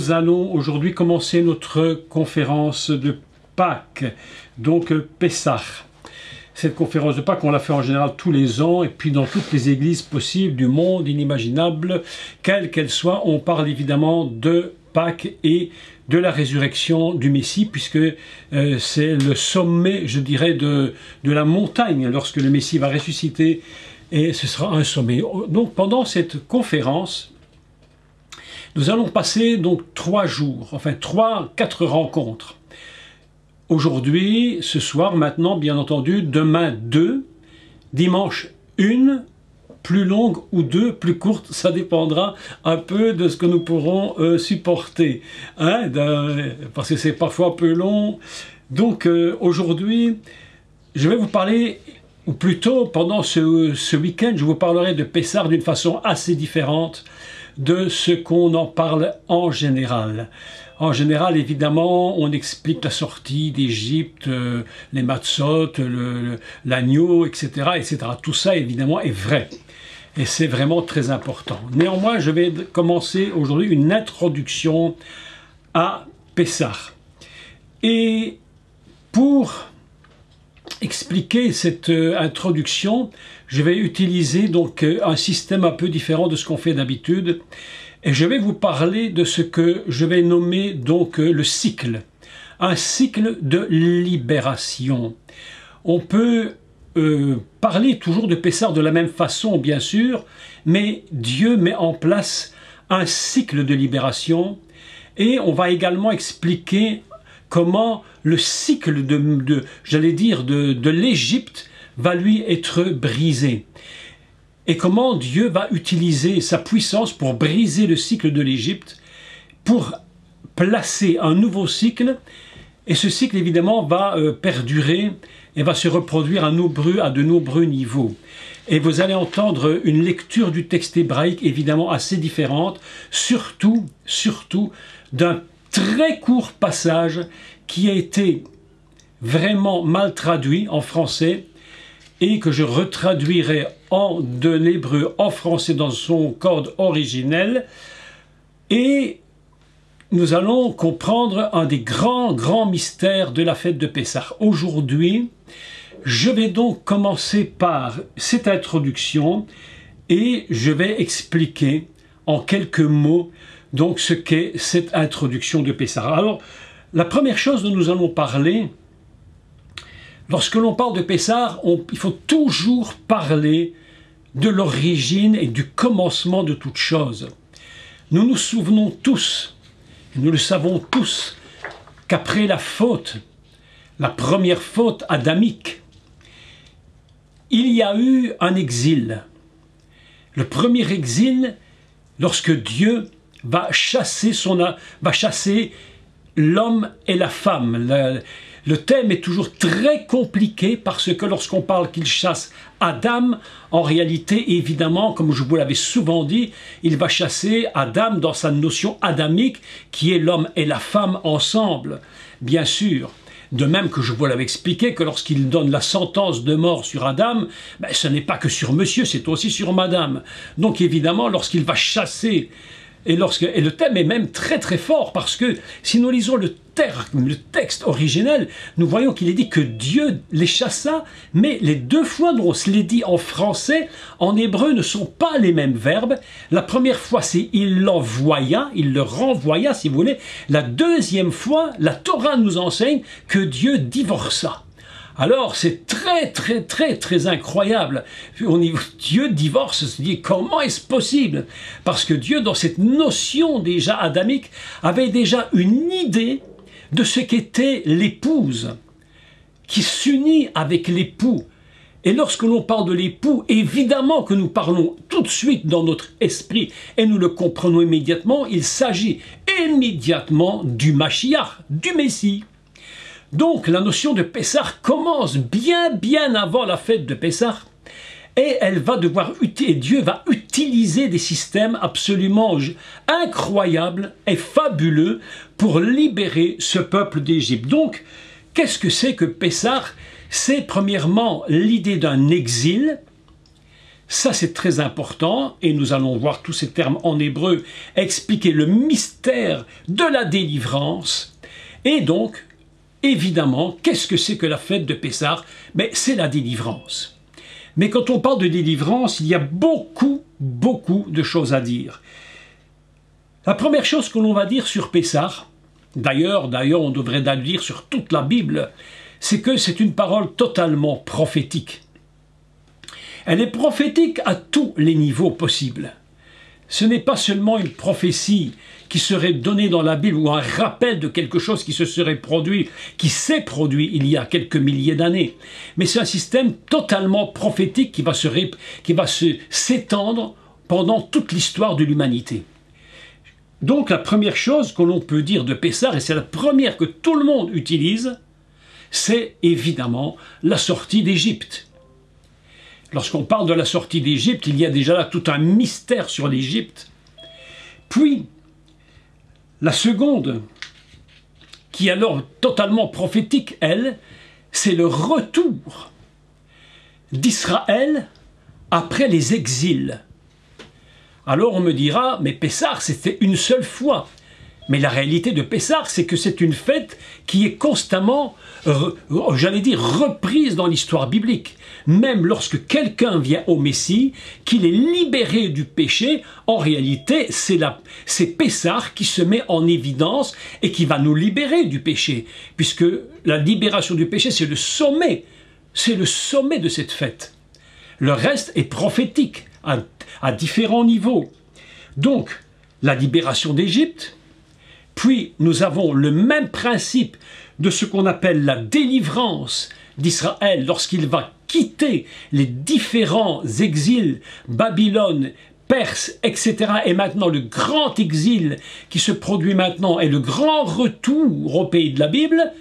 nous allons aujourd'hui commencer notre conférence de Pâques, donc Pessah. Cette conférence de Pâques, on la fait en général tous les ans, et puis dans toutes les églises possibles du monde, inimaginables, quelles qu'elles soient, on parle évidemment de Pâques et de la résurrection du Messie, puisque c'est le sommet, je dirais, de la montagne, lorsque le Messie va ressusciter, et ce sera un sommet. Donc pendant cette conférence, nous allons passer donc 3 jours, enfin 4 rencontres. Aujourd'hui, ce soir, maintenant, bien entendu, demain 2, dimanche 1, plus longue ou 2, plus courte, ça dépendra un peu de ce que nous pourrons supporter, hein, parce que c'est parfois un peu long. Donc aujourd'hui, je vais vous parler, ou plutôt pendant ce week-end, je vous parlerai de Pessah d'une façon assez différente de ce qu'on en parle en général. En général, évidemment, on explique la sortie d'Égypte, les matzot, l'agneau, etc., etc. Tout ça, évidemment, est vrai. Et c'est vraiment très important. Néanmoins, je vais commencer aujourd'hui une introduction à Pessah. Et pour expliquer cette introduction, je vais utiliser donc un système un peu différent de ce qu'on fait d'habitude. Et je vais vous parler de ce que je vais nommer donc le cycle. Un cycle de libération. On peut parler toujours de Pessah de la même façon, bien sûr, mais Dieu met en place un cycle de libération et on va également expliquer comment le cycle j'allais dire, de l'Égypte va lui être brisé. Et comment Dieu va utiliser sa puissance pour briser le cycle de l'Égypte, pour placer un nouveau cycle. Et ce cycle, évidemment, va perdurer et va se reproduire à de nombreux niveaux. Et vous allez entendre une lecture du texte hébraïque, évidemment, assez différente, surtout d'un très court passage qui a été vraiment mal traduit en français et que je retraduirai de l'hébreu en français dans son code originel. Et nous allons comprendre un des grands mystères de la fête de Pessah. Aujourd'hui, je vais donc commencer par cette introduction et je vais expliquer en quelques mots donc ce qu'est cette introduction de Pessah. Alors, la première chose dont nous allons parler, lorsque l'on parle de Pessah, il faut toujours parler de l'origine et du commencement de toute chose. Nous nous souvenons tous, et nous le savons tous, qu'après la faute, la première faute adamique, il y a eu un exil. Le premier exil, lorsque Dieu va chasser l'homme et la femme. Le thème est toujours très compliqué parce que lorsqu'on parle qu'il chasse Adam, en réalité, évidemment, comme je vous l'avais souvent dit, il va chasser Adam dans sa notion adamique qui est l'homme et la femme ensemble, bien sûr. De même que je vous l'avais expliqué que lorsqu'il donne la sentence de mort sur Adam, ce n'est pas que sur monsieur, c'est aussi sur madame. Donc évidemment, lorsqu'il va chasser et le thème est même très fort parce que si nous lisons le texte originel, nous voyons qu'il est dit que Dieu les chassa, mais les 2 fois dont on se les dit en français, en hébreu ne sont pas les mêmes verbes. La première fois c'est il l'envoya, il le renvoya si vous voulez. La deuxième fois, la Torah nous enseigne que Dieu divorça. Alors c'est très incroyable. Dieu divorce, se dit comment est-ce possible? Parce que Dieu, dans cette notion déjà adamique, avait déjà une idée de ce qu'était l'épouse, qui s'unit avec l'époux. Et lorsque l'on parle de l'époux, évidemment que nous parlons tout de suite dans notre esprit, et nous le comprenons immédiatement, il s'agit immédiatement du Mashiach, du Messie. Donc la notion de Pessah commence bien avant la fête de Pessah et Dieu va utiliser des systèmes absolument incroyables et fabuleux pour libérer ce peuple d'Égypte. Donc qu'est-ce que c'est que Pessah? C'est premièrement l'idée d'un exil, Ça, c'est très important, et nous allons voir tous ces termes en hébreu expliquer le mystère de la délivrance. Et donc, évidemment, qu'est-ce que c'est que la fête de Pessah? Mais c'est la délivrance. Mais quand on parle de délivrance, il y a beaucoup de choses à dire. La première chose que l'on va dire sur Pessah, d'ailleurs, on devrait le dire sur toute la Bible, c'est que c'est une parole totalement prophétique. Elle est prophétique à tous les niveaux possibles. Ce n'est pas seulement une prophétie qui serait donnée dans la Bible ou un rappel de quelque chose qui se serait produit, qui s'est produit il y a quelques milliers d'années. Mais c'est un système totalement prophétique qui va s'étendre pendant toute l'histoire de l'humanité. Donc la première chose que l'on peut dire de Pessah, et c'est la première que tout le monde utilise, c'est évidemment la sortie d'Égypte. Lorsqu'on parle de la sortie d'Égypte, il y a déjà là tout un mystère sur l'Égypte. Puis, la seconde, qui est alors totalement prophétique, elle, c'est le retour d'Israël après les exils. Alors on me dira, mais Pessah, c'était une seule fois. Mais la réalité de Pessah, c'est que c'est une fête qui est constamment, j'allais dire, reprise dans l'histoire biblique. Même lorsque quelqu'un vient au Messie, qu'il est libéré du péché, en réalité, c'est Pessah qui se met en évidence et qui va nous libérer du péché. Puisque la libération du péché, c'est le sommet de cette fête. Le reste est prophétique à différents niveaux. Donc, la libération d'Égypte. Puis, nous avons le même principe de ce qu'on appelle la délivrance d'Israël lorsqu'il va quitter les différents exils, Babylone, Perse, etc. Et maintenant, le grand exil qui se produit maintenant est le grand retour au pays de la Bible,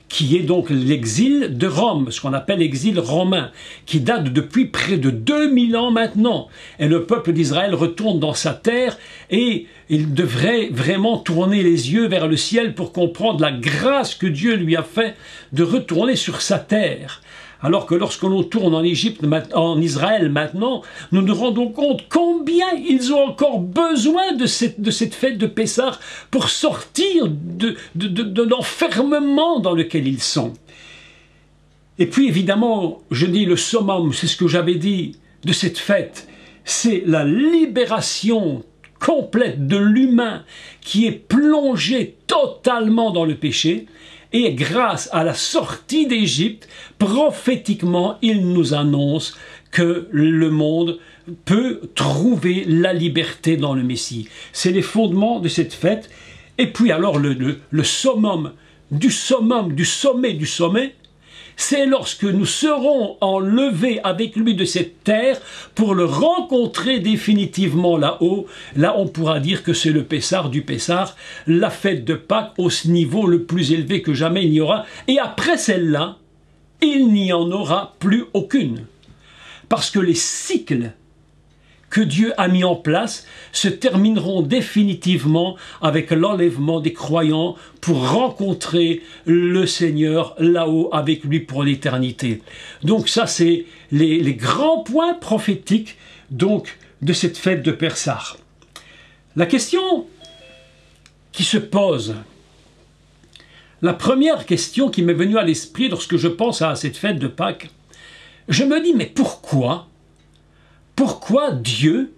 qui est donc l'exil de Rome, ce qu'on appelle l'exil romain, qui date depuis près de 2000 ans maintenant. Et le peuple d'Israël retourne dans sa terre et il devrait vraiment tourner les yeux vers le ciel pour comprendre la grâce que Dieu lui a fait de retourner sur sa terre. Alors que lorsque l'on tourne en Égypte, en Israël maintenant, nous nous rendons compte combien ils ont encore besoin de cette fête de Pessah pour sortir de l'enfermement dans lequel ils sont. Et puis évidemment, je dis le summum, c'est ce que j'avais dit de cette fête, c'est la libération complète de l'humain qui est plongé totalement dans le péché. Et grâce à la sortie d'Égypte, prophétiquement, il nous annonce que le monde peut trouver la liberté dans le Messie. C'est les fondements de cette fête. Et puis alors le summum du sommet, c'est lorsque nous serons enlevés avec lui de cette terre pour le rencontrer définitivement là-haut. Là, on pourra dire que c'est le Pessah du Pessah, la fête de Pâques au niveau le plus élevé que jamais il n'y aura. Et après celle-là, il n'y en aura plus aucune. Parce que les cycles que Dieu a mis en place se termineront définitivement avec l'enlèvement des croyants pour rencontrer le Seigneur là-haut avec lui pour l'éternité. Donc ça, c'est les grands points prophétiques donc, de cette fête de Pessah. La question qui se pose, la première question qui m'est venue à l'esprit lorsque je pense à cette fête de Pâques, je me dis, mais pourquoi Dieu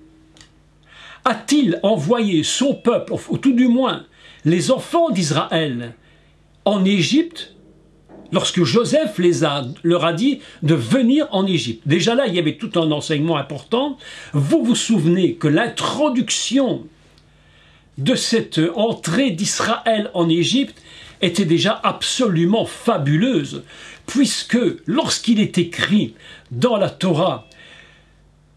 a-t-il envoyé son peuple, ou tout du moins les enfants d'Israël, en Égypte, lorsque Joseph leur a dit de venir en Égypte? Déjà là, il y avait tout un enseignement important. Vous vous souvenez que l'introduction de cette entrée d'Israël en Égypte était déjà absolument fabuleuse, puisque lorsqu'il est écrit dans la Torah,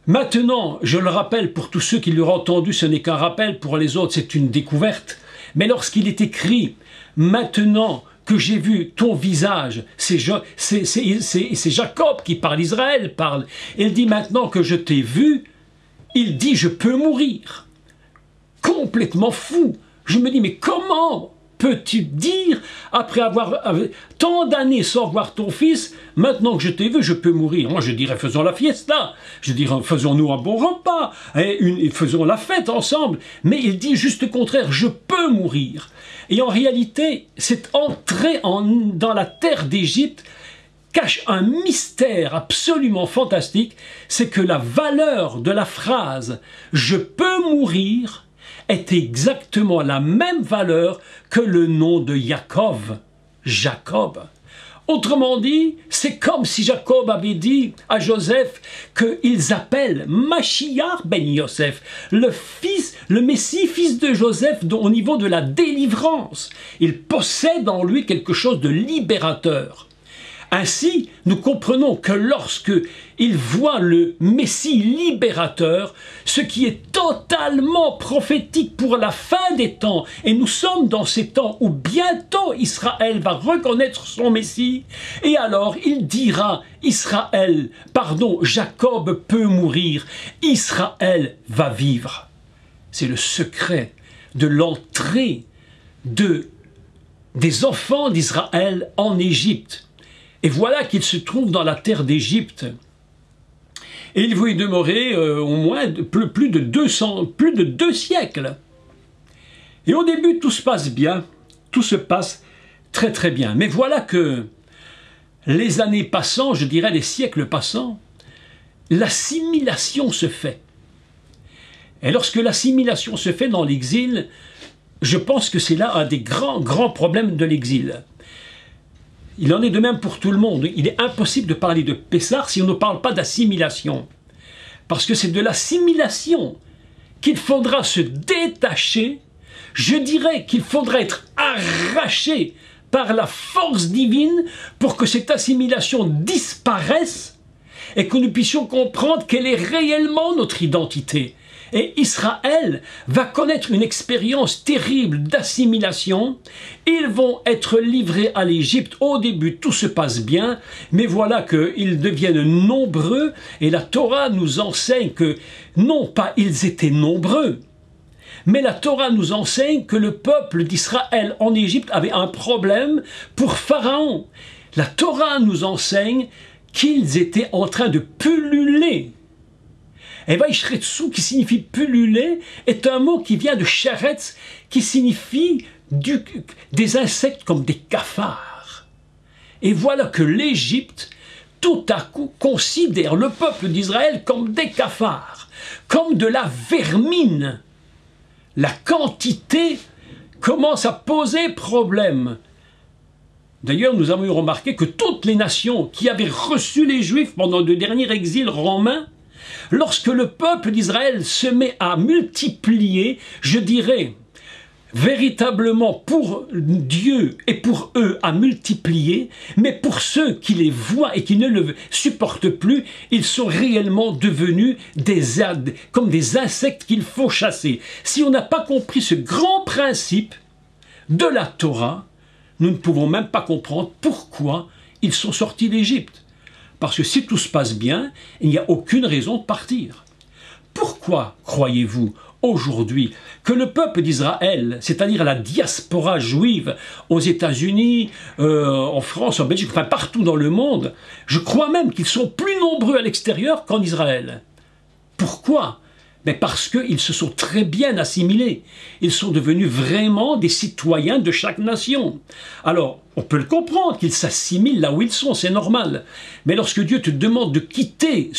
maintenant, je le rappelle pour tous ceux qui l'auraient entendu, ce n'est qu'un rappel, pour les autres c'est une découverte, mais lorsqu'il est écrit « Maintenant que j'ai vu ton visage », c'est Jacob qui parle, Israël parle, il dit « Maintenant que je t'ai vu », il dit « Je peux mourir ». Complètement fou. Je me dis « Mais comment peux-tu dire, après avoir tant d'années sans voir ton fils, maintenant que je t'ai vu, je peux mourir? Moi, je dirais, faisons la fiesta. Je dirais, faisons-nous un bon repas. Et faisons la fête ensemble. Mais il dit juste le contraire, je peux mourir. Et en réalité, cette entrée dans la terre d'Égypte cache un mystère absolument fantastique, c'est que la valeur de la phrase « je peux mourir » est exactement la même valeur que le nom de Jacob, Jacob. Autrement dit, c'est comme si Jacob avait dit à Joseph qu'ils appellent Mashiach ben Yosef, le Messie, fils de Joseph, au niveau de la délivrance. Il possède en lui quelque chose de libérateur. Ainsi, nous comprenons que lorsque il voit le Messie libérateur, ce qui est totalement prophétique pour la fin des temps, et nous sommes dans ces temps où bientôt Israël va reconnaître son Messie, et alors il dira, Jacob peut mourir, Israël va vivre. C'est le secret de l'entrée des enfants d'Israël en Égypte. Et voilà qu'il se trouve dans la terre d'Égypte. Et il va y demeurer au moins plus de 2 siècles. Et au début, tout se passe bien, tout se passe très très bien. Mais voilà que les années passant, je dirais les siècles passant, l'assimilation se fait. Et lorsque l'assimilation se fait dans l'exil, je pense que c'est là un des grands problèmes de l'exil. Il en est de même pour tout le monde. Il est impossible de parler de Pessah si on ne parle pas d'assimilation. Parce que c'est de l'assimilation qu'il faudra se détacher. Je dirais qu'il faudra être arraché par la force divine pour que cette assimilation disparaisse et que nous puissions comprendre quelle est réellement notre identité. Et Israël va connaître une expérience terrible d'assimilation. Ils vont être livrés à l'Égypte. Au début, tout se passe bien, mais voilà qu'ils deviennent nombreux. Et la Torah nous enseigne que, non pas ils étaient nombreux, mais la Torah nous enseigne que le peuple d'Israël en Égypte avait un problème pour Pharaon. La Torah nous enseigne qu'ils étaient en train de pulluler. Et Vaishretsu, qui signifie pulluler, est un mot qui vient de Sheretz, qui signifie des insectes comme des cafards. Et voilà que l'Égypte, tout à coup, considère le peuple d'Israël comme des cafards, comme de la vermine. La quantité commence à poser problème. D'ailleurs, nous avons remarqué que toutes les nations qui avaient reçu les Juifs pendant le dernier exil romain, lorsque le peuple d'Israël se met à multiplier, je dirais, véritablement pour Dieu et pour eux à multiplier, mais pour ceux qui les voient et qui ne le supportent plus, ils sont réellement devenus comme des insectes qu'il faut chasser. Si on n'a pas compris ce grand principe de la Torah, nous ne pouvons même pas comprendre pourquoi ils sont sortis d'Égypte. Parce que si tout se passe bien, il n'y a aucune raison de partir. Pourquoi croyez-vous aujourd'hui que le peuple d'Israël, c'est-à-dire la diaspora juive aux États-Unis, en France, en Belgique, enfin partout dans le monde, je crois même qu'ils sont plus nombreux à l'extérieur qu'en Israël. Pourquoi ? Mais parce qu'ils se sont très bien assimilés. Ils sont devenus vraiment des citoyens de chaque nation. Alors, on peut le comprendre qu'ils s'assimilent là où ils sont, c'est normal. Mais lorsque Dieu te demande de quitter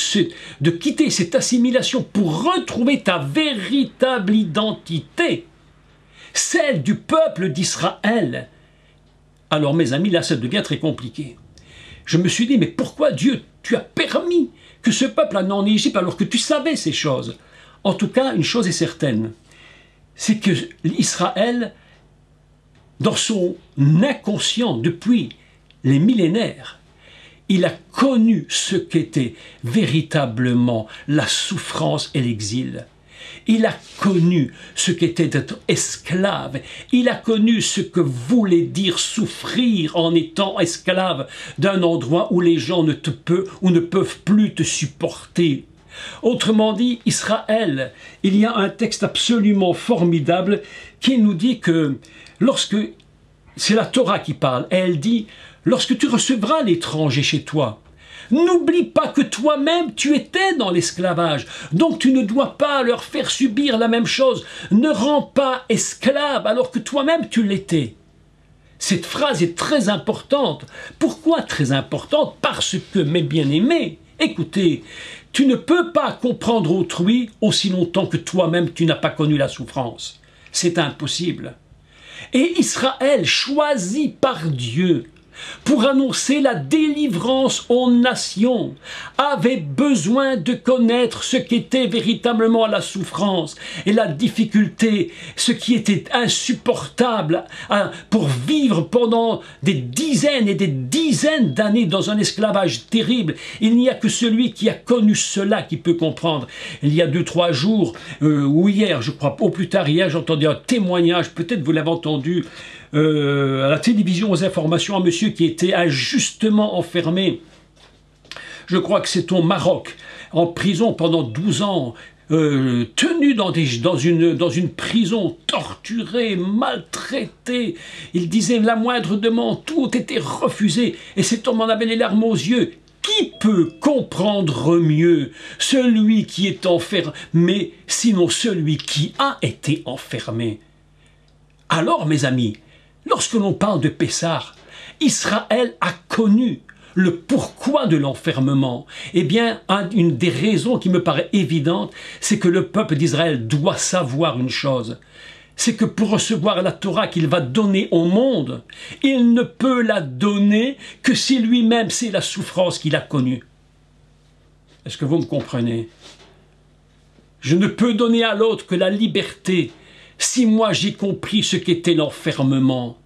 cette assimilation pour retrouver ta véritable identité, celle du peuple d'Israël, alors mes amis, là ça devient très compliqué. Je me suis dit, mais pourquoi Dieu, tu as permis que ce peuple aille en Égypte alors que tu savais ces choses ? En tout cas, une chose est certaine, c'est que Israël, dans son inconscient depuis les millénaires, il a connu ce qu'était véritablement la souffrance et l'exil. Il a connu ce qu'était d'être esclave. Il a connu ce que voulait dire souffrir en étant esclave d'un endroit où les gens ne peuvent plus te supporter. Autrement dit, Israël, il y a un texte absolument formidable qui nous dit que lorsque c'est la Torah qui parle, et elle dit, lorsque tu recevras l'étranger chez toi, n'oublie pas que toi-même tu étais dans l'esclavage, donc tu ne dois pas leur faire subir la même chose. Ne rends pas esclave alors que toi-même tu l'étais. Cette phrase est très importante. Pourquoi très importante? Parce que, mes bien-aimés, écoutez, tu ne peux pas comprendre autrui aussi longtemps que toi-même tu n'as pas connu la souffrance. C'est impossible. Et Israël, choisi par Dieu pour annoncer la délivrance aux nations, avait besoin de connaître ce qu'était véritablement la souffrance et la difficulté, ce qui était insupportable pour vivre pendant des dizaines et des dizaines d'années dans un esclavage terrible. Il n'y a que celui qui a connu cela qui peut comprendre. Il y a 2-3 jours, ou hier, je crois, au plus tard hier, j'ai entendu un témoignage, peut-être vous l'avez entendu, à la télévision, aux informations, un monsieur qui était injustement enfermé, je crois que c'est au Maroc, en prison pendant 12 ans, tenu dans une prison, torturé, maltraité. Il disait la moindre demande, tout était refusé, et cet homme en avait les larmes aux yeux. Qui peut comprendre mieux celui qui est enfermé, sinon celui qui a été enfermé? Alors, mes amis, lorsque l'on parle de Pessah, Israël a connu le pourquoi de l'enfermement. Eh bien, une des raisons qui me paraît évidente, c'est que le peuple d'Israël doit savoir une chose. C'est que pour recevoir la Torah qu'il va donner au monde, il ne peut la donner que si lui-même c'est la souffrance qu'il a connue. Est-ce que vous me comprenez? Je ne peux donner à l'autre que la liberté si moi j'ai compris ce qu'était l'enfermement.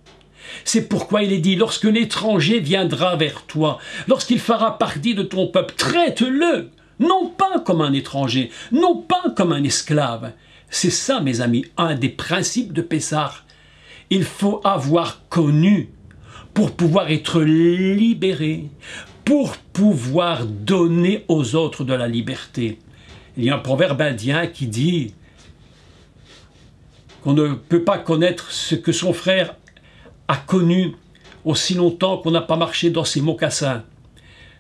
C'est pourquoi il est dit, lorsque l'étranger viendra vers toi, lorsqu'il fera partie de ton peuple, traite-le, non pas comme un étranger, non pas comme un esclave. C'est ça, mes amis, un des principes de Pessah. Il faut avoir connu pour pouvoir être libéré, pour pouvoir donner aux autres de la liberté. Il y a un proverbe indien qui dit qu'on ne peut pas connaître ce que son frère a connu aussi longtemps qu'on n'a pas marché dans ses mocassins.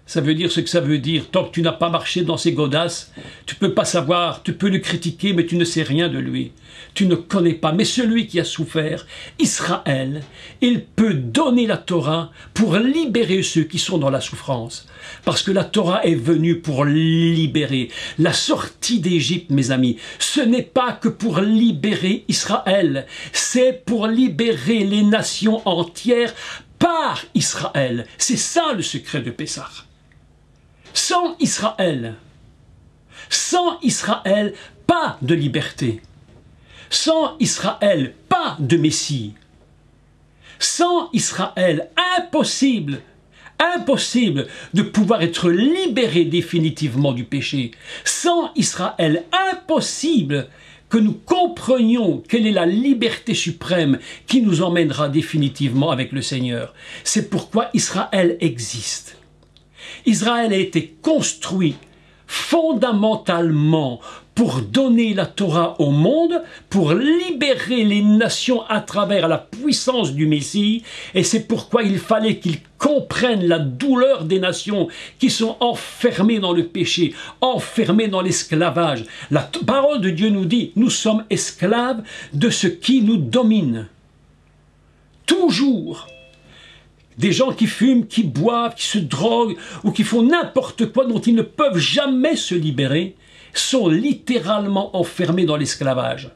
Ça veut dire ce que ça veut dire. Tant que tu n'as pas marché dans ses godasses, tu ne peux pas savoir, tu peux le critiquer, mais tu ne sais rien de lui. Tu ne connais pas. Mais celui qui a souffert, Israël, il peut donner la Torah pour libérer ceux qui sont dans la souffrance. Parce que la Torah est venue pour libérer. La sortie d'Égypte, mes amis, ce n'est pas que pour libérer Israël, c'est pour libérer les nations entières par Israël. C'est ça le secret de Pessah. Sans Israël, pas de liberté. Sans Israël, pas de Messie. Sans Israël, impossible de pouvoir être libéré définitivement du péché. Sans Israël, impossible que nous comprenions quelle est la liberté suprême qui nous emmènera définitivement avec le Seigneur. C'est pourquoi Israël existe. Israël a été construit fondamentalement pour donner la Torah au monde, pour libérer les nations à travers la puissance du Messie, et c'est pourquoi il fallait qu'ils comprennent la douleur des nations qui sont enfermées dans le péché, enfermées dans l'esclavage. La parole de Dieu nous dit, nous sommes esclaves de ce qui nous domine. Toujours. Des gens qui fument, qui boivent, qui se droguent ou qui font n'importe quoi dont ils ne peuvent jamais se libérer sont littéralement enfermés dans l'esclavage.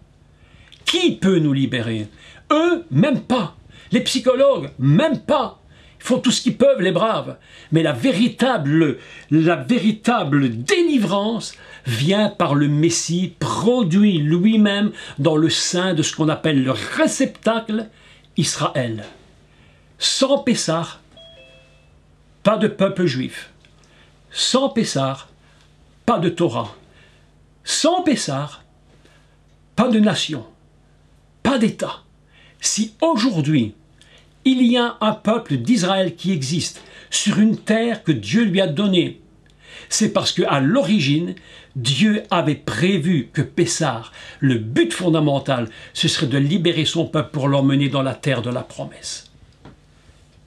Qui peut nous libérer? Eux, même pas. Les psychologues, même pas. Ils font tout ce qu'ils peuvent, les braves. Mais la véritable délivrance vient par le Messie produit lui-même dans le sein de ce qu'on appelle le réceptacle Israël. Sans Pessah, pas de peuple juif. Sans Pessah, pas de Torah. Sans Pessah, pas de nation, pas d'État. Si aujourd'hui, il y a un peuple d'Israël qui existe sur une terre que Dieu lui a donnée, c'est parce qu'à l'origine, Dieu avait prévu que Pessah, le but fondamental, ce serait de libérer son peuple pour l'emmener dans la terre de la promesse.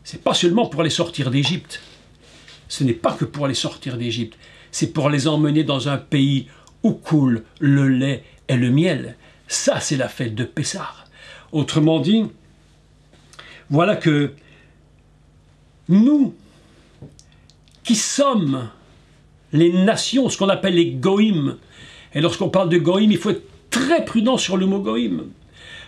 c'est pas seulement pour les sortir d'Égypte. Ce n'est pas que pour les sortir d'Égypte. C'est pour les emmener dans un pays où coule le lait et le miel. Ça, c'est la fête de Pessah. Autrement dit, voilà que nous, qui sommes les nations, ce qu'on appelle les goïms, et lorsqu'on parle de goïms, il faut être très prudent sur le mot goïm,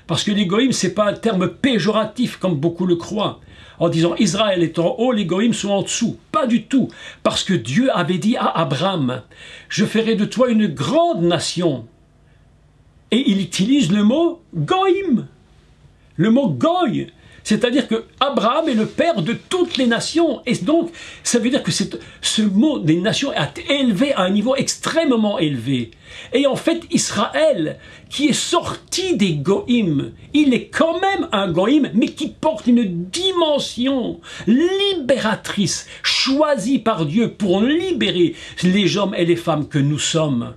parce que les goïms, ce n'est pas un terme péjoratif comme beaucoup le croient, en disant Israël est en haut, les goïms sont en dessous. Pas du tout, parce que Dieu avait dit à Abraham, je ferai de toi une grande nation, et il utilise le mot goïm, le mot goï. C'est-à-dire que Abraham est le père de toutes les nations. Et donc, ça veut dire que ce mot des nations est élevé à un niveau extrêmement élevé. Et en fait, Israël, qui est sorti des goïms, il est quand même un goïm, mais qui porte une dimension libératrice, choisie par Dieu pour libérer les hommes et les femmes que nous sommes.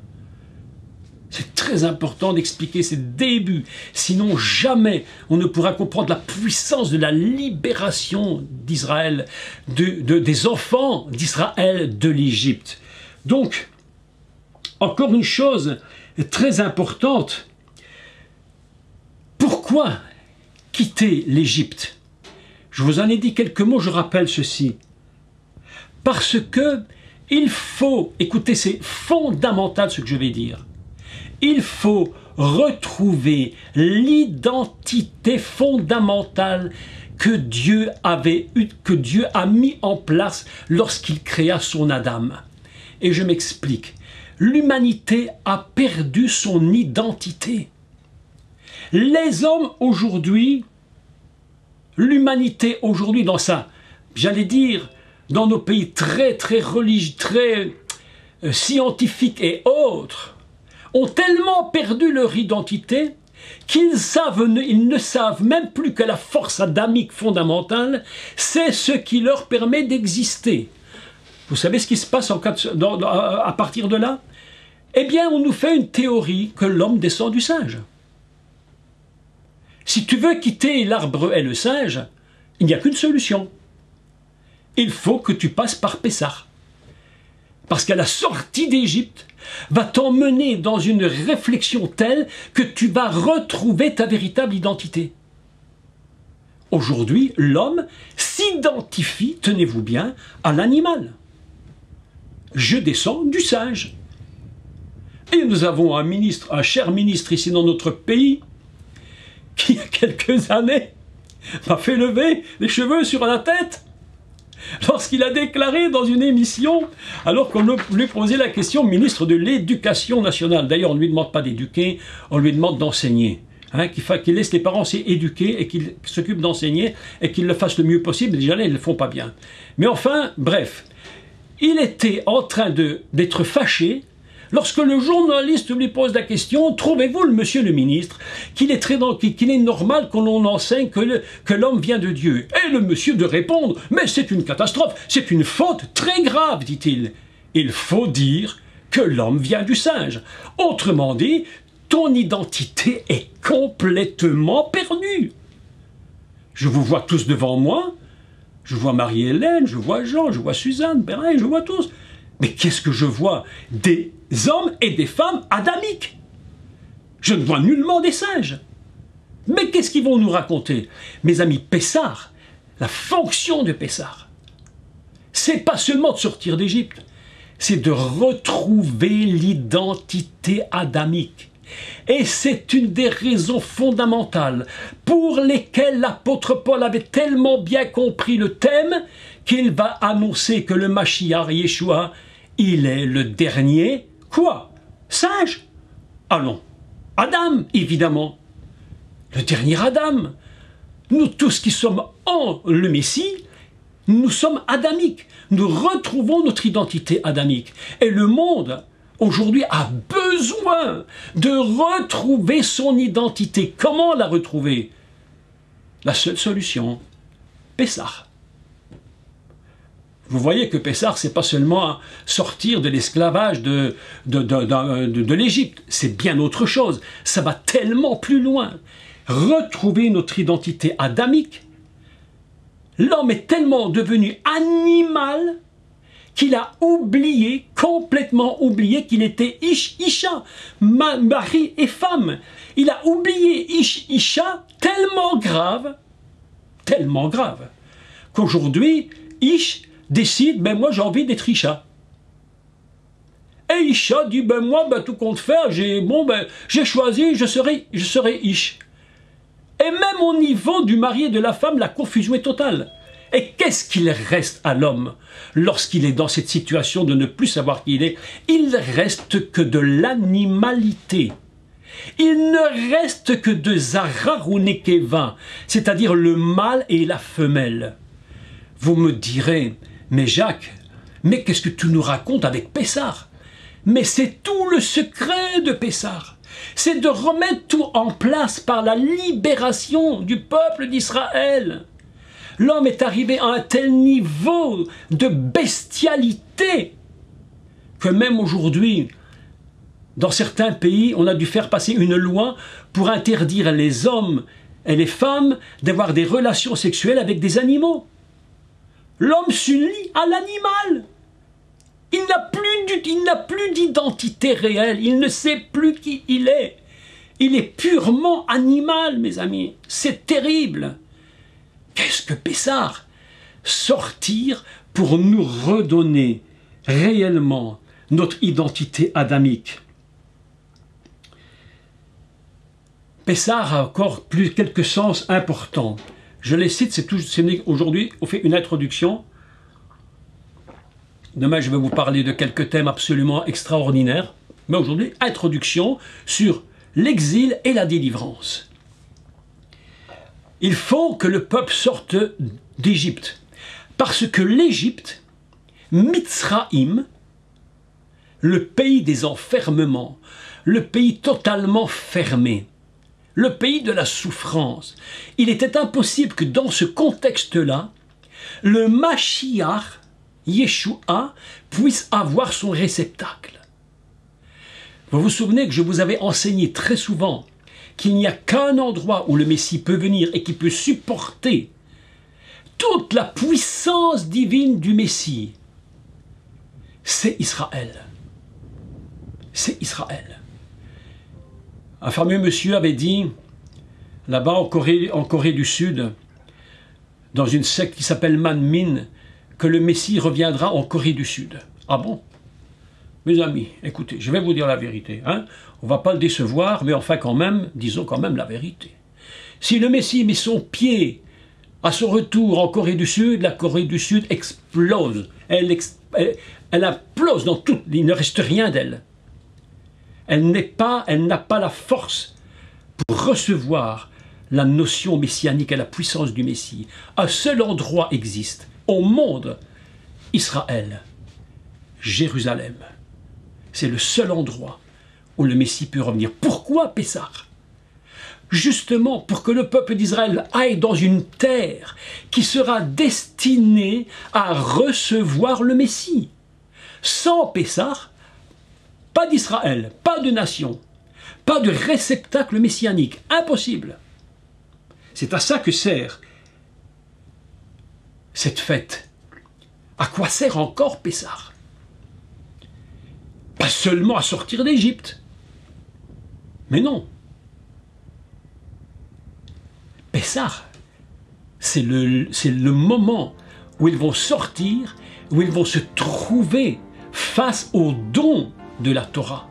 C'est très important d'expliquer ces débuts, sinon jamais on ne pourra comprendre la puissance de la libération d'Israël, des enfants d'Israël de l'Égypte. Donc, encore une chose très importante, pourquoi quitter l'Égypte? Je vous en ai dit quelques mots, je rappelle ceci. Parce que il faut, écoutez, c'est fondamental ce que je vais dire, il faut retrouver l'identité fondamentale que Dieu a mis en place lorsqu'il créa son Adam. Et je m'explique. L'humanité a perdu son identité. Les hommes aujourd'hui, l'humanité aujourd'hui dans ça, j'allais dire, dans nos pays très religieux, très scientifiques et autres, ont tellement perdu leur identité qu'ils ne savent même plus que la force adamique fondamentale, c'est ce qui leur permet d'exister. Vous savez ce qui se passe à partir de là? Eh bien, on nous fait une théorie que l'homme descend du singe. Si tu veux quitter l'arbre et le singe, il n'y a qu'une solution. Il faut que tu passes par Pessah. Parce qu'à la sortie d'Égypte, va t'emmener dans une réflexion telle que tu vas retrouver ta véritable identité. Aujourd'hui, l'homme s'identifie, tenez-vous bien, à l'animal. Je descends du singe. Et nous avons un cher ministre ici dans notre pays, qui il y a quelques années m'a fait lever les cheveux sur la tête lorsqu'il a déclaré dans une émission, alors qu'on lui posait la question, ministre de l'Éducation nationale. D'ailleurs, on ne lui demande pas d'éduquer, on lui demande d'enseigner. Hein, qu'il laisse les parents s'éduquer et qu'ils s'occupent d'enseigner et qu'ils le fassent le mieux possible. Déjà là, ils ne le font pas bien. Mais enfin, bref, il était en train d'être fâché lorsque le journaliste lui pose la question, trouvez-vous, monsieur le ministre, qu'il est normal qu'on enseigne que l'homme vient de Dieu? Et le monsieur de répondre, mais c'est une catastrophe, c'est une faute très grave, dit-il. Il faut dire que l'homme vient du singe. Autrement dit, ton identité est complètement perdue. Je vous vois tous devant moi, je vois Marie-Hélène, je vois Jean, je vois Suzanne, Bernard, je vois tous. Mais qu'est-ce que je vois? Des hommes et des femmes adamiques. Je ne vois nullement des singes. Mais qu'est-ce qu'ils vont nous raconter? Mes amis, Pessah, la fonction de Pessah, c'est pas seulement de sortir d'Égypte, c'est de retrouver l'identité adamique. Et c'est une des raisons fondamentales pour lesquelles l'apôtre Paul avait tellement bien compris le thème qu'il va annoncer que le Mashiach Yeshua, il est le dernier, quoi? Singe? Allons, Adam, évidemment. Le dernier Adam. Nous tous qui sommes en le Messie, nous sommes adamiques. Nous retrouvons notre identité adamique. Et le monde, aujourd'hui, a besoin de retrouver son identité. Comment la retrouver? La seule solution, Pessah. Vous voyez que Pessah, ce n'est pas seulement sortir de l'esclavage de l'Égypte, c'est bien autre chose. Ça va tellement plus loin. Retrouver notre identité adamique, L'homme est tellement devenu animal qu'il a oublié, complètement oublié qu'il était Isha, mari et femme. Il a oublié Isha tellement grave, qu'aujourd'hui, Ish décide, ben moi j'ai envie d'être Isha. Et Isha dit, ben moi, ben, tout compte faire, j'ai choisi, je serai Ish. Et même au niveau du mari et de la femme, la confusion est totale. Et qu'est-ce qu'il reste à l'homme lorsqu'il est dans cette situation de ne plus savoir qui il est? Il reste que de l'animalité. Il ne reste que de Zahar ou Nekeva, c'est-à-dire le mâle et la femelle. Vous me direz, mais Jacques, mais qu'est-ce que tu nous racontes avec Pessah? Mais c'est tout le secret de Pessah. C'est de remettre tout en place par la libération du peuple d'Israël. L'homme est arrivé à un tel niveau de bestialité que même aujourd'hui, dans certains pays, on a dû faire passer une loi pour interdire les hommes et les femmes d'avoir des relations sexuelles avec des animaux. L'homme s'unit à l'animal. Il n'a plus d'identité réelle, il ne sait plus qui il est. Il est purement animal, mes amis. C'est terrible. Qu'est-ce que Pessah? Sortir pour nous redonner réellement notre identité adamique. Pessah a encore quelques sens importants. Je les cite, aujourd'hui, on fait une introduction. Demain, je vais vous parler de quelques thèmes absolument extraordinaires. Mais aujourd'hui, introduction sur l'exil et la délivrance. Il faut que le peuple sorte d'Égypte. Parce que l'Égypte, Mitzraïm, le pays des enfermements, le pays totalement fermé, le pays de la souffrance, il était impossible que dans ce contexte-là, le Mashiach, Yeshua, puisse avoir son réceptacle. Vous vous souvenez que je vous avais enseigné très souvent qu'il n'y a qu'un endroit où le Messie peut venir et qui peut supporter toute la puissance divine du Messie. C'est Israël. C'est Israël. Un fameux monsieur avait dit, là-bas en Corée du Sud, dans une secte qui s'appelle Manmin, que le Messie reviendra en Corée du Sud. Ah bon? Mes amis, écoutez, je vais vous dire la vérité. Hein? On ne va pas le décevoir, mais enfin quand même, disons quand même la vérité. Si le Messie met son pied à son retour en Corée du Sud, la Corée du Sud explose. Elle implose dans tout, il ne reste rien d'elle. Elle n'a pas la force pour recevoir la notion messianique et la puissance du Messie. Un seul endroit existe au monde, Israël, Jérusalem. C'est le seul endroit où le Messie peut revenir. Pourquoi Pessah? Justement pour que le peuple d'Israël aille dans une terre qui sera destinée à recevoir le Messie. Sans Pessah, pas d'Israël, pas de nation, pas de réceptacle messianique. Impossible. C'est à ça que sert cette fête. À quoi sert encore Pessah? Pas seulement à sortir d'Égypte. Mais non. Pessah, c'est le moment où ils vont sortir, où ils vont se trouver face au don de la Torah.